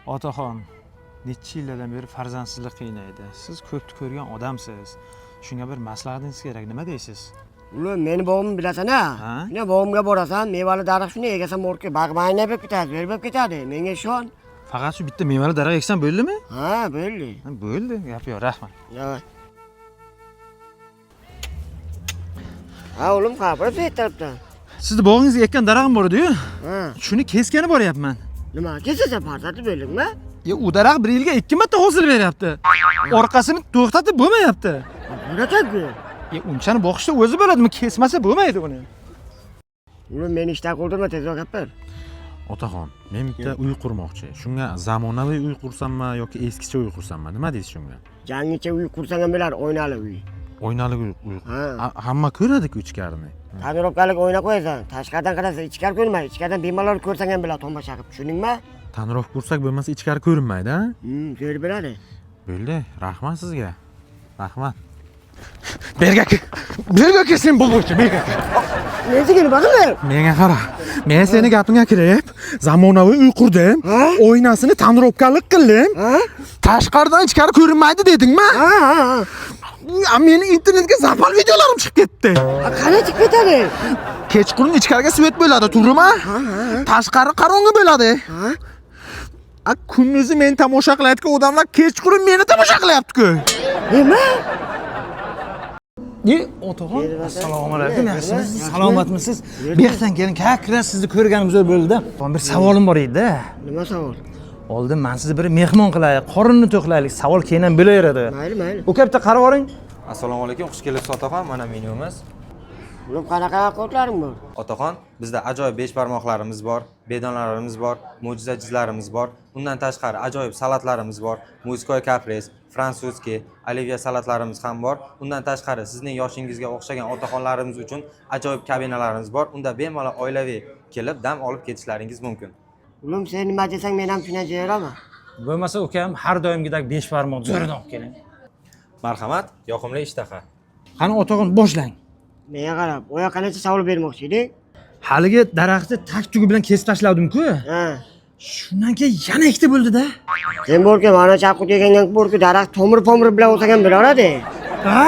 Otaxon, necha yillardan beri farzandsizlik qiynaydi. Siz ko'pni ko'rgan odamsiz. Shunga bir maslahatingiz kerak. Nima deysiz? Ulan meni bog'imni bilasan-a? Shuna bog'imga borasan, mevali daraxt shuni egasan morga bag'mayna bo'lib ketadi, berib ketadi. Menga ishon. Faqat shu bitta mevali daraxt eksan bo'ldimi? Ha, bo'ldi. Bo'ldi. Gap yo'q, rahmat. Yo'q. Ha, o'g'lim, qabr tarafdan. Sizni bog'ingizga ekkan daraxtim bor edi-yu. Ha. Shuni kesgani boryapman. Nima? Kesasan farzandli bo'ldingmi? U daraxt bir yilga 2 marta hosil beryapti. Orqasini to'xtatib bo'lmayapti. Nima-ku? Unchani boqishda o'zi bo'ladimi? Kesmasa bo'lmaydi uni. Ulan meni ishdan qoldirma, tezroq gapir. Otaxon, men bitta uy qurmoqchi. Shunga zamonaviy uy qursammi yoki eskicha uy qursammi? Nima deysiz shunga? Yangicha uy qursang ham bo'lar, oynali uy. Oynali uy. Ha. Hamma ko'radi-ku ichkarini. Tonirovkalik o'yna qo'yasan. Tashqaridan qarasa ichkari ko'rmay, ichkaridan bemalol ko'rsang ham bo'ladi, tomosha qilib. Tushundingmi? Tanroq qursak bo'lmasa ichkari ko'rinmaydi, ha? Ko'rib beradi. Bo'ldi, rahmat sizga. Rahmat. Berga sen bo'lmoqchi, berga. Nesigini baqir? Menga qara. Men seni gapingga kirib, zamonaviy uy qurdim. Oynasini tonirovkalik qildim. Tashqaridan ichkari ko'rinmaydi dedingmi? Ha. Meni internetga zapal videolarim chiqib ketdi. Qani chiqib ketadi? Kechqurun ichkariga svet bo'ladi, to'g'rimi? Tashqari qorong'i bo'ladi. Kunduzi men tomosha qilayotgan odamlar kechqurun meni tomosha qilyapti-ku. Nima? Otaxon, assalomu alaykum. Yaxshimisiz? Salomatmisiz? Bu yerdan keling, kirasiz, sizni ko'rganimiz bo'ldi-da. Bir savolim bor edi-da. Nima savol? Oldin men sizni bir mehmon qilaylik, qorinni to'qlaylik. Savol keyin ham bo'laveradi. Mayli. Uka bitta qarab oling. Assalomu alaykum, xush kelibsiz otaxon. Mana menyumiz. Ulan qanaqa kodlaring bor? Otaxon, bizda ajoyib besh barmoqlarimiz bor, bedonlarimiz bor, mo'jiza jizlarimiz bor. Undan tashqari ajoyib salatlarimiz bor. Muzikoy kapres, fransuzki, olivye salatlarimiz ham bor. Undan tashqari sizning yoshingizga o'xshagan otaxonlarimiz uchun ajoyib kabinalarimiz bor. Unda bemalol oilaviy kelib dam olib ketishlaringiz mumkin. Ulan sen nima desang men ham tushunajayman. Bo'lmasa ukam har doimgidek 5 barmoq zo'ridan olib keling. Marhamat, yoqimli ishtaha. Qani otaxon boshlang. Menga qarab, o yoqqa necha savol bermoqchi eding? Haligi daraxtni tak tugi bilan kesib tashlavdim-ku. Ha. Shundan keyin yana ikkita bo'ldi-da. Sen borga mana chaqut yegandan borga daraxt tomir bilan o'sagan bo'laradi. Ha?